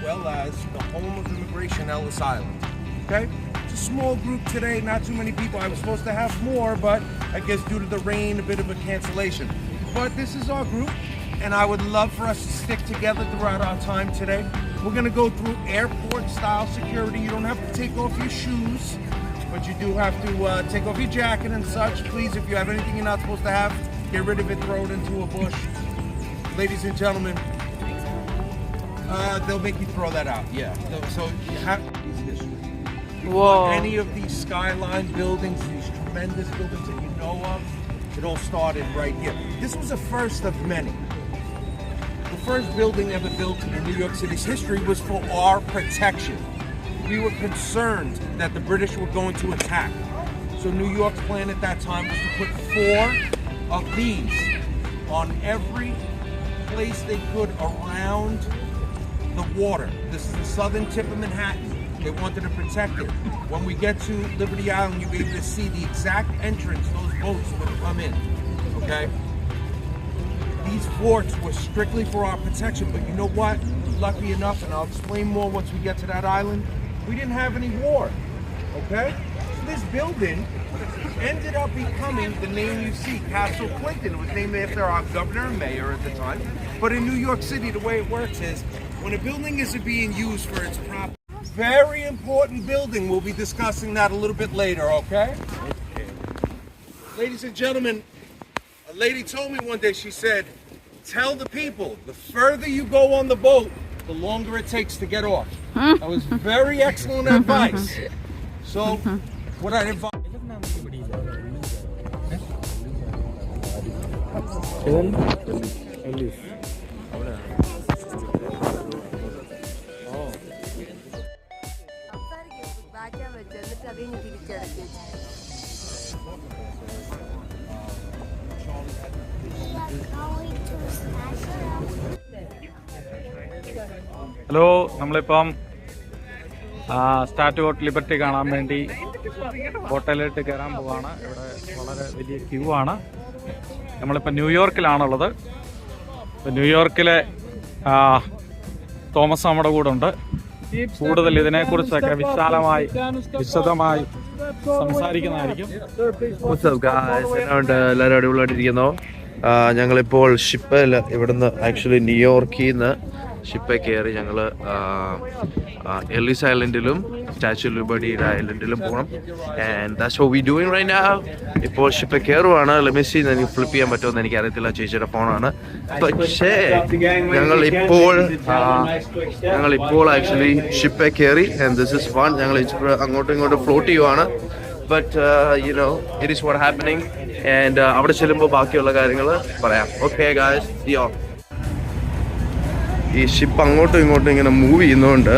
well as the home of immigration, Ellis Island. Okay? It's a small group today, not too many people. I was supposed to have more, but I guess due to the rain, a bit of a cancellation. But this is our group, and I would love for us to stick together throughout our time today. We're gonna go through airport-style security. You don't have to take off your shoes, but you do have to take off your jacket and such. Please, if you have anything you're not supposed to have, get rid of it, throw it into a bush. Ladies and gentlemen, they'll make you throw that out. Yeah. So you have these history. Whoa. Any of these skyline buildings, these tremendous buildings that you know of, it all started right here. This was the first of many. The first building ever built in New York City's history was for our protection. We were concerned that the British were going to attack. So New York's plan at that time was to put 4 of these on every place they could around the water. This is the southern tip of Manhattan. They wanted to protect it. When we get to Liberty Island, you'll be able to see the exact entrance those boats would come in. Okay? These forts were strictly for our protection, but you know what? Lucky enough, and I'll explain more once we get to that island, we didn't have any war. Okay? So this building ended up becoming the name you see, Castle Clinton. It was named after our governor and mayor at the time. But in New York City, the way it works is, when a building isn't being used for its proper, very important building, we'll be discussing that a little bit later, okay? Ladies and gentlemen, a lady told me one day, she said, tell the people, the further you go on the boat, the longer it takes to get off. That was very excellent advice. So, what I'd advise... hello, നമ്മളിപ്പം statue of liberty കാണാൻ വേണ്ടി ഹോട്ടലിലേക്ക് കയറാൻ പോവാണ്. ഇവിടെ വളരെ വലിയ Q ആണ്. നമ്മളിപ്പോൾ ന്യൂയോർക്കിലാണുള്ളത്. ഇപ്പം ന്യൂയോർക്കിലെ തോമസ് നമ്മുടെ കൂടെ ഉണ്ട്. കൂടുതൽ ഇതിനെക്കുറിച്ചൊക്കെ വിശദമായി സംസാരിക്കുന്നതായിരിക്കും. എല്ലാവരും അടിപൊളിയായിട്ടിരിക്കുന്നു. ഞങ്ങളിപ്പോൾ ഷിപ്പിൽ ഇവിടുന്ന് ആക്ച്വലി ന്യൂയോർക്കിൽ നിന്ന് ഷിപ്പിൽ കയറി ഞങ്ങൾ എല്ലിസ് ഐലൻഡിലും സ്റ്റാച്യു ഓഫ് ലിബർട്ടിയുടെ ഐലൻഡിലും പോകണം. And that's what we doing right now. ഇപ്പോൾ ഷിപ്പിൽ കയറുവാണ്. ലെമിസി എനിക്ക് ഫ്ലിപ്പ് ചെയ്യാൻ പറ്റുമെന്ന് എനിക്കറിയത്തില്ല, ചേച്ചിയുടെ ഫോണാണ്. പക്ഷേ ഞങ്ങളിപ്പോൾ ആക്ച്വലി ഷിപ്പിൽ കയറി. And this is fun. ഞങ്ങൾ അങ്ങോട്ടും ഇങ്ങോട്ടും ഫ്ലോട്ട് ചെയ്യുവാണ്. But you know it is what happening. And അവിടെ ചെല്ലുമ്പോൾ ബാക്കിയുള്ള കാര്യങ്ങൾ പറയാം. Okay guys, see you. ഈ ഷിപ്പ് അങ്ങോട്ടും ഇങ്ങോട്ടും ഇങ്ങനെ മൂവ് ചെയ്യുന്നതുകൊണ്ട്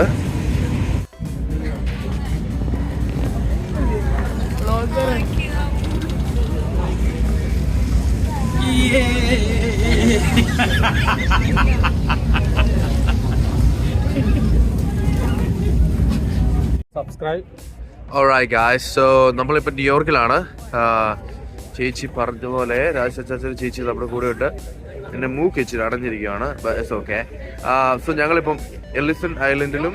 സബ്സ്ക്രൈബ്. Alright guys, so നമ്മളിപ്പോൾ ന്യൂയോർക്കിലാണ്. ചേച്ചി പറഞ്ഞതുപോലെ രാജചാച്ചൻ ചേച്ചി നമ്മുടെ കൂടെ ഉണ്ട്. എൻ്റെ മൂക്ക് വെച്ചിട്ട് അടഞ്ഞിരിക്കുകയാണ്. It's okay. സോ ഞങ്ങളിപ്പം എല്ലിസൺ ഐലൻഡിലും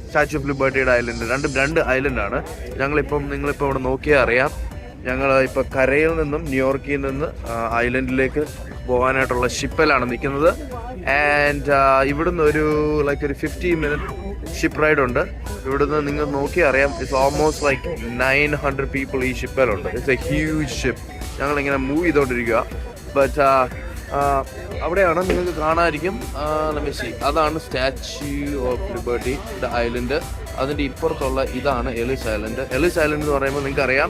സ്റ്റാച്യു ഓഫ് ലിബർട്ടിയുടെ ഐലൻഡ്, രണ്ട് ഐലൻഡാണ്. നിങ്ങളിപ്പോൾ ഇവിടെ നോക്കിയാൽ അറിയാം, ഞങ്ങൾ ഇപ്പോൾ കരയിൽ നിന്നും ന്യൂയോർക്കിൽ നിന്ന് ഐലൻഡിലേക്ക് പോകാനായിട്ടുള്ള ഷിപ്പിലാണ് നിൽക്കുന്നത്. ആൻഡ് ഇവിടുന്ന് ഒരു 50 മിനിറ്റ് ഷിപ്പ് റൈഡ് ഉണ്ട്. ഇവിടുന്ന് നിങ്ങൾ നോക്കിയാൽ അറിയാം, ഇറ്റ്സ് ഓൾമോസ്റ്റ് 900 പീപ്പിൾ ഈ ഷിപ്പിലുണ്ട്. It's a huge ship. ഞങ്ങളിങ്ങനെ മൂവ് ചെയ്തുകൊണ്ടിരിക്കുക. ബട്ട് അവിടെയാണ് നിങ്ങൾക്ക് കാണാതിരിക്കും. അതാണ് statue of liberty the island. അതിൻ്റെ ഇപ്പുറത്തുള്ള ഇതാണ് എലിസ് ഐലൻഡ്. എലിസ് ഐലൻഡ് എന്ന് പറയുമ്പോൾ നിങ്ങൾക്കറിയാം,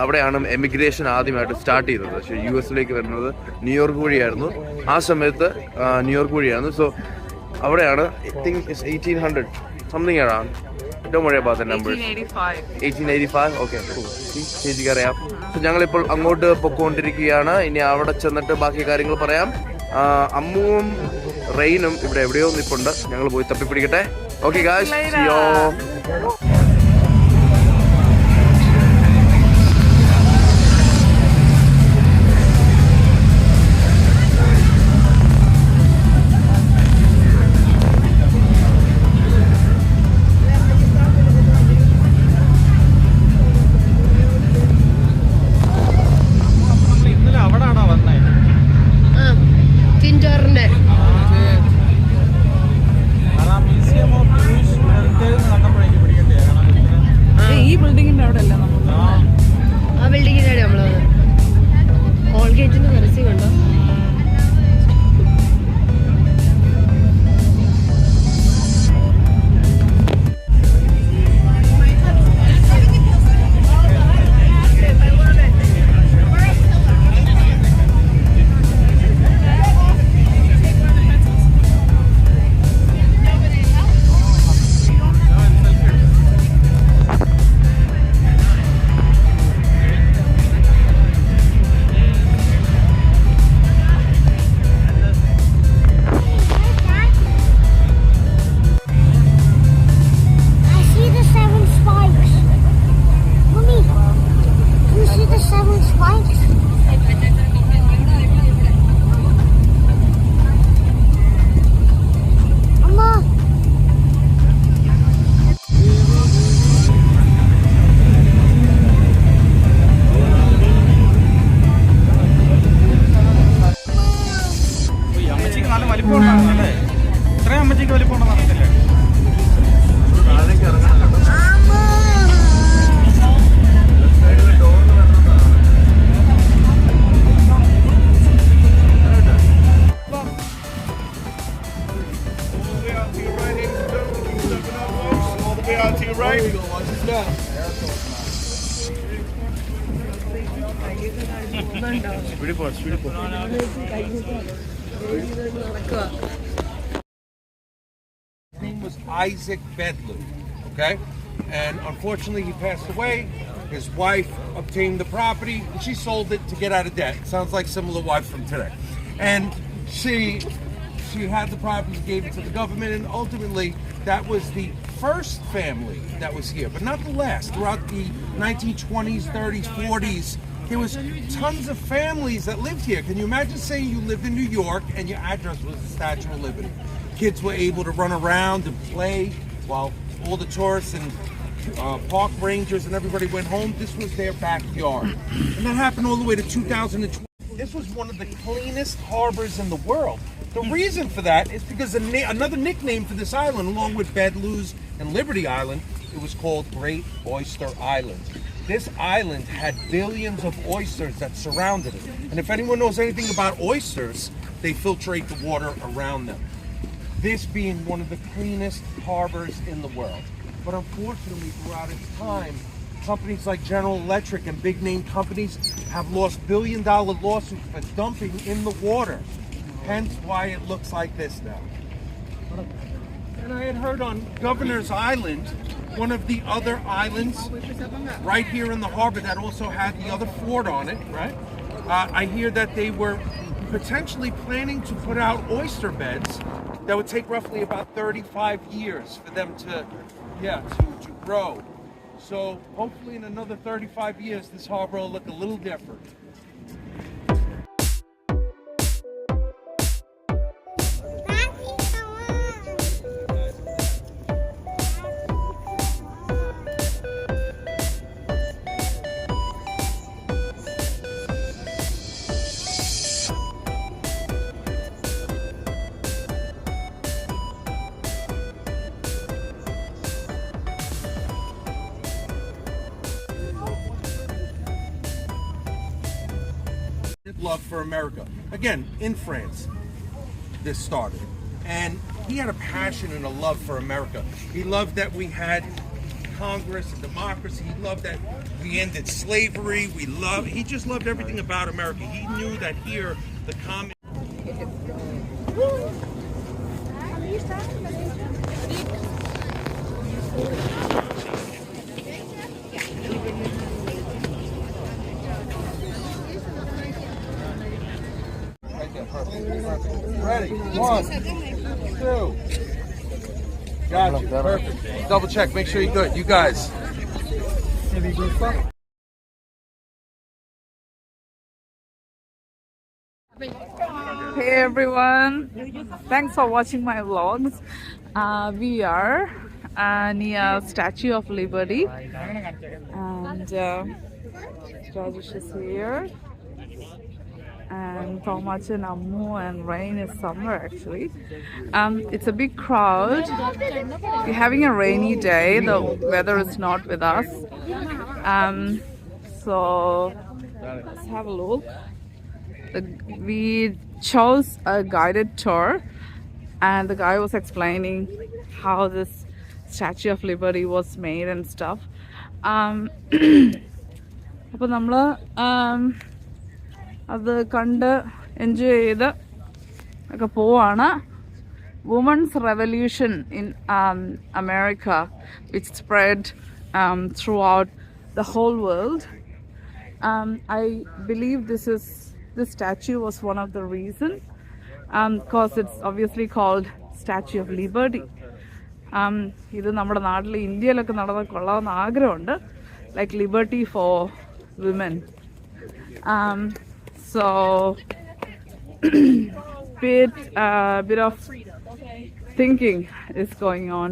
അവിടെയാണ് എമിഗ്രേഷൻ ആദ്യമായിട്ട് സ്റ്റാർട്ട് ചെയ്തത്. പക്ഷേ US വരുന്നത് ന്യൂയോർക്ക് വഴിയായിരുന്നു. ആ സമയത്ത് ന്യൂയോർക്ക് വഴിയായിരുന്നു. സോ അവിടെയാണ്. I think it's 1800 something around. Don't worry about the numbers. 1885. Okay, cool. ചേച്ചിക്ക് അറിയാം. സോ ഞങ്ങളിപ്പോൾ അങ്ങോട്ട് പൊക്കോണ്ടിരിക്കുകയാണ്. ഇനി അവിടെ ചെന്നിട്ട് ബാക്കി കാര്യങ്ങൾ പറയാം. അമ്മുവും റെയിനും ഇവിടെ എവിടെയോ നിൽപ്പുണ്ട്. ഞങ്ങൾ പോയി തപ്പിപ്പിടിക്കട്ടെ. Okay guys, see you. out to your right, ladies and gentlemen. Keep stepping up, folks. All the way out to your right. There we go. Watch this down. His name was Isaac Bedlew, okay? And unfortunately, he passed away. His wife obtained the property, and she sold it to get out of debt. Sounds like similar wives from today. And she had the property, gave it to the government, and ultimately, that was the first family that was here, but not the last. Throughout the 1920s, 30s, 40s, there was tons of families that lived here. Can you imagine saying you lived in New York and your address was the Statue of Liberty? Kids were able to run around and play while all the tourists and park rangers and everybody went home. This was their backyard. And that happened all the way to 2020. This was one of the cleanest harbors in the world. The reason for that is because another nickname for this island, along with Bedlew's and Liberty Island, it was called Great Oyster Island. This island had billions of oysters that surrounded it. And if anyone knows anything about oysters, they filtrate the water around them. This being one of the cleanest harbors in the world. But unfortunately, throughout its time, companies like General Electric and big name companies have lost billion-dollar lawsuits for dumping in the water. Hence why it looks like this now. And I had heard on Governor's Island, one of the other islands right here in the harbor that also had the other fort on it, right? I hear that they were potentially planning to put out oyster beds that would take roughly about 35 years for them to grow. So hopefully in another 35 years, this harbor will look a little different. Love for America. Again, in France, this started. And he had a passion and a love for America. He loved that we had Congress and democracy. He loved that we ended slavery. He just loved everything about America. He knew that here, the common... Ready? 1, 2. Got you. Perfect. Double check. Make sure you're good. You guys. Hey everyone, thanks for watching my vlogs. We are near Statue of Liberty and Rajesh is here and Thomas and Ammu and Rain is somewhere actually. It's a big crowd. We're having a rainy day, the weather is not with us. So let's have a look. We chose a guided tour and the guy was explaining how this Statue of Liberty was made and stuff. അപ്പോൾ നമ്മൾ അത് കണ്ട് enjoy ചെയ്ത് ഒക്കെ പോവാണ്. Women's revolution in America, which spread throughout the whole world. I believe this statue was one of the reasons, because it's obviously called Statue of Liberty. ഇത് നമ്മുടെ നാട്ടിൽ ഇന്ത്യയിലൊക്കെ നടന്ന കൊള്ളാവുന്ന ആഗ്രഹമുണ്ട്, like liberty for women. So bit of thinking is going on.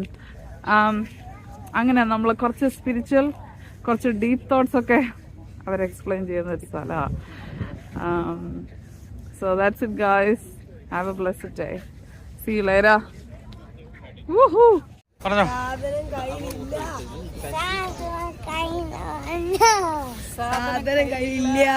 അങ്ങനെ നമ്മൾ കുറച്ച് സ്പിരിച്വൽ, കുറച്ച് ഡീപ്പ് തോട്ട്സ് ഒക്കെ അവർ എക്സ്പ്ലെയിൻ ചെയ്യുന്ന ഒരു സ്ഥലമാണ്. So that's it guys, have a blessed day, see you later. Woohoo! സാധനം കഴിയില്ല.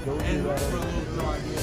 And for a little drive here.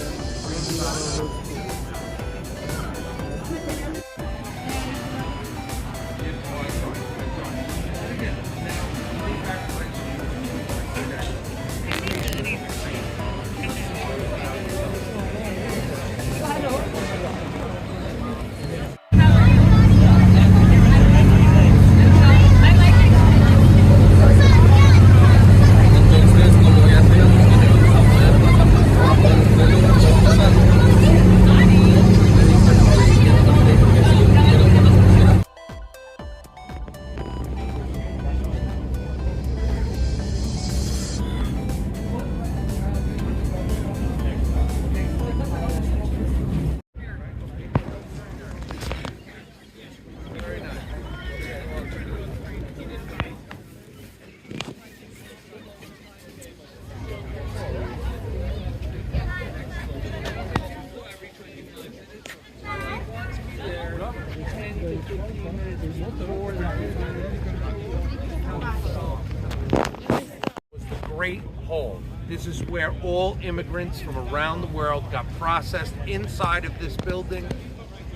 Was the Great Hall. This is where all immigrants from around the world got processed inside of this building.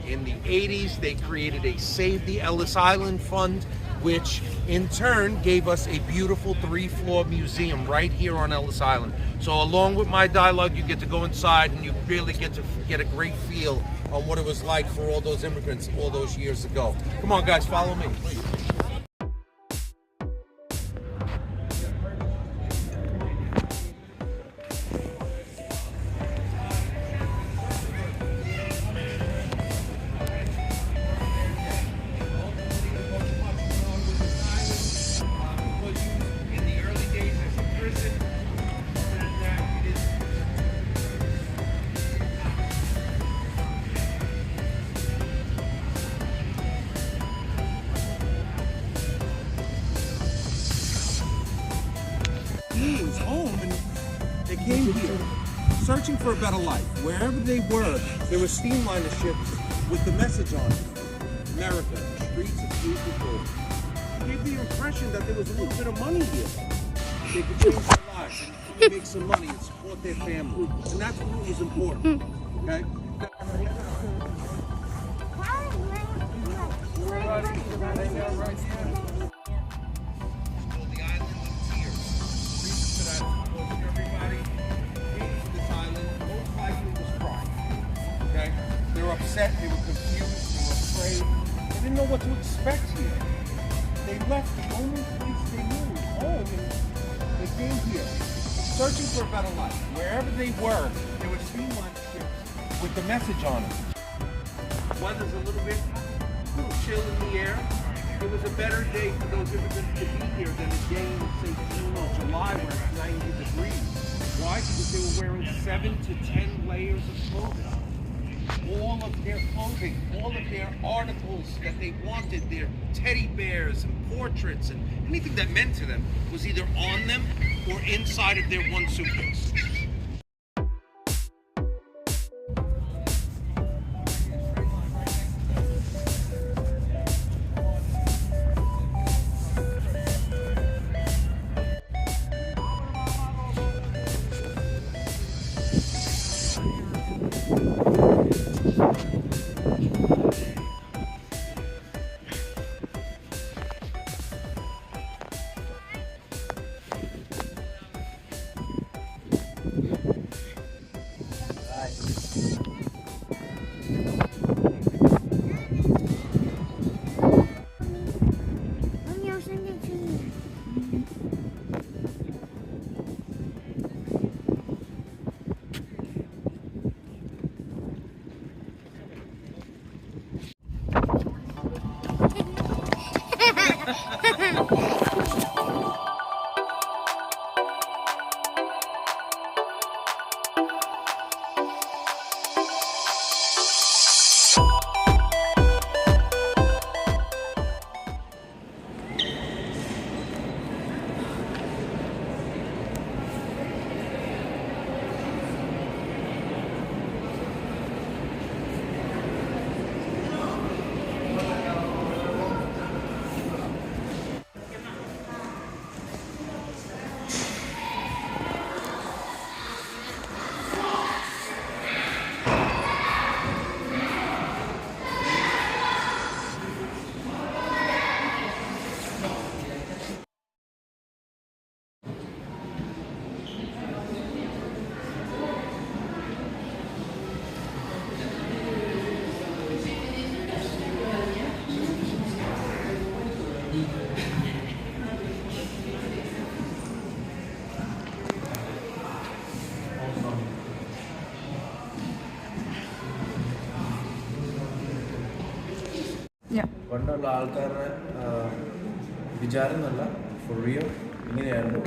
In the 80s, they created a Save the Ellis Island Fund, which in turn gave us a beautiful 3-floor museum right here on Ellis Island. So along with my dialogue, you get to go inside and you really get to get a great feel on what it was like for all those immigrants all those years ago. Come on, guys, follow me, please. Beings home, and they came here searching for a better life. Wherever they were, there were steamliner ships with the message on it: America, streets of beautiful. It gave the impression that there was a little bit of money here. They could change their lives and make some money and support their family, and that's what was important. Okay. They were upset, they were confused, they were afraid. They didn't know what to expect here. They left the only place they knew, home, and they came here, searching for a better life. Wherever they were streamlined ships with the message on it. Weather's a little chill in the air. It was a better day for those immigrants to be here than a day in, say, June or July where it's 90 degrees. Why? Because they were wearing 7 to 10 layers of clothing. All of their clothing, all of their articles that they wanted, their teddy bears and portraits and anything that meant to them was either on them or inside of their one suitcase. പണ്ടുള്ള ആൾക്കാരുടെ വിചാരം എന്നല്ല for real ഇങ്ങനെയായിരുന്നു.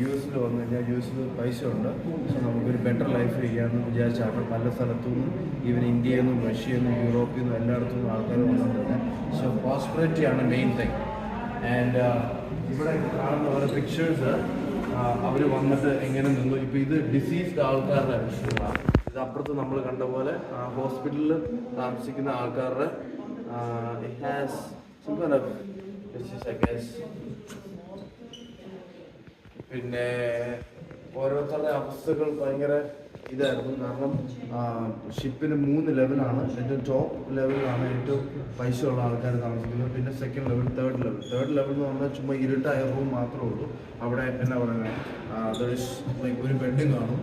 U എസിൽ വന്നു കഴിഞ്ഞാൽ U എസിൽ പൈസ ഉണ്ട്, സോ നമുക്കൊരു ബെറ്റർ ലൈഫ് ചെയ്യാമെന്ന് വിചാരിച്ചാണ് പല സ്ഥലത്തു നിന്നും ഈവൻ ഇന്ത്യയിൽ നിന്നും റഷ്യയിൽ നിന്നും യൂറോപ്പിൽ നിന്നും എല്ലായിടത്തു നിന്നും ആൾക്കാർ വന്നിട്ടുണ്ട്. സോ പ്രോസ്പെറിറ്റിയാണ് മെയിൻ തിങ്. ആൻഡ് ഇവിടെ കാണുന്ന ഓരോ പിക്ചേഴ്സ് അവർ വന്നിട്ട് എങ്ങനെ നിന്നു. ഇപ്പോൾ ഇത് ഡിസീസ്ഡ് ആൾക്കാരുടെ വിഷയങ്ങളാണ്. ഇത് അപ്പുറത്ത് നമ്മൾ കണ്ട പോലെ ഹോസ്പിറ്റലിൽ താമസിക്കുന്ന ആൾക്കാരുടെ it has some kind of disease, I guess. പിന്നെ ഓരോരുത്തരുടെ അവസ്ഥകൾ ഭയങ്കര ഇതായിരുന്നു. കാരണം ഷിപ്പിന് 3 ലെവലാണ്. ഏറ്റവും ടോപ്പ് ലെവലിലാണ് ഏറ്റവും പൈസ ഉള്ള ആൾക്കാർ താമസിക്കുന്നത്. പിന്നെ സെക്കൻഡ് ലെവൽ, തേർഡ് ലെവൽ എന്ന് പറഞ്ഞാൽ ചുമ്മാ ഇരുട്ടായ റൂം മാത്രമേ ഉള്ളൂ. അവിടെ എന്നാ പറയുന്നത് ഒരു ബെഡും കാണും.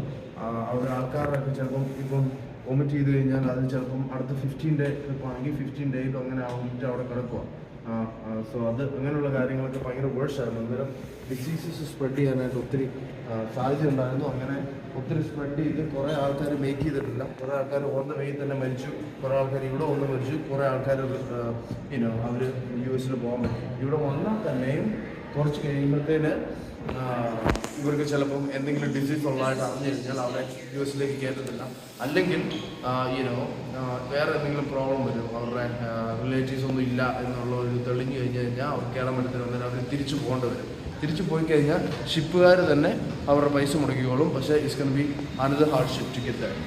അവിടെ ആൾക്കാരൊക്കെ ചിലപ്പം ഇപ്പം വൊമിറ്റ് ചെയ്ത് കഴിഞ്ഞാൽ അത് ചിലപ്പം അടുത്ത 15 ഡേ ആണെങ്കിൽ 15 ഡേയിൽ അങ്ങനെ വൊമിറ്റ് അവിടെ കിടക്കുക. സോ അത് അങ്ങനെയുള്ള കാര്യങ്ങളൊക്കെ ഭയങ്കര വേഴ്സായിരുന്നു. അന്നേരം ഡിസീസസ് സ്പ്രെഡ് ചെയ്യാനായിട്ട് ഒത്തിരി സാധ്യത ഉണ്ടായിരുന്നു. അങ്ങനെ ഒത്തിരി സ്പ്രെഡ് ചെയ്ത് കുറേ ആൾക്കാർ മേക്ക് ചെയ്തിട്ടില്ല. കുറേ ആൾക്കാർ ഓൺ ദ വേയിൽ തന്നെ മരിച്ചു. കുറേ ആൾക്കാർ ഇവിടെ വന്ന് മരിച്ചു. കുറേ ആൾക്കാർ അവർ യു എസിൽ പോകാൻ പറ്റും. ഇവിടെ വന്നാൽ തന്നെയും കുറച്ച് കഴിയുമ്പോഴത്തേന് ഇവർക്ക് ചിലപ്പം എന്തെങ്കിലും ഡിസീസ് ഉള്ളതായിട്ട് അറിഞ്ഞു കഴിഞ്ഞാൽ അവരെ യു എസിലേക്ക് കയറ്റത്തില്ല. അല്ലെങ്കിൽ വേറെ എന്തെങ്കിലും പ്രോബ്ലം വരും. അവരുടെ റിലേറ്റീവ്സ് ഒന്നും ഇല്ല എന്നുള്ള ഒരു തെളിഞ്ഞു കഴിഞ്ഞ് കഴിഞ്ഞാൽ അവർ കയറാൻ പറ്റത്തില്ല. അന്നേരം അവർ തിരിച്ചു പോകേണ്ടി വരും. തിരിച്ചു പോയി കഴിഞ്ഞാൽ ഷിപ്പുകാർ തന്നെ അവരുടെ പൈസ മുടക്കിക്കോളും. പക്ഷേ it's can be another hardship to get that.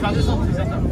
Sadece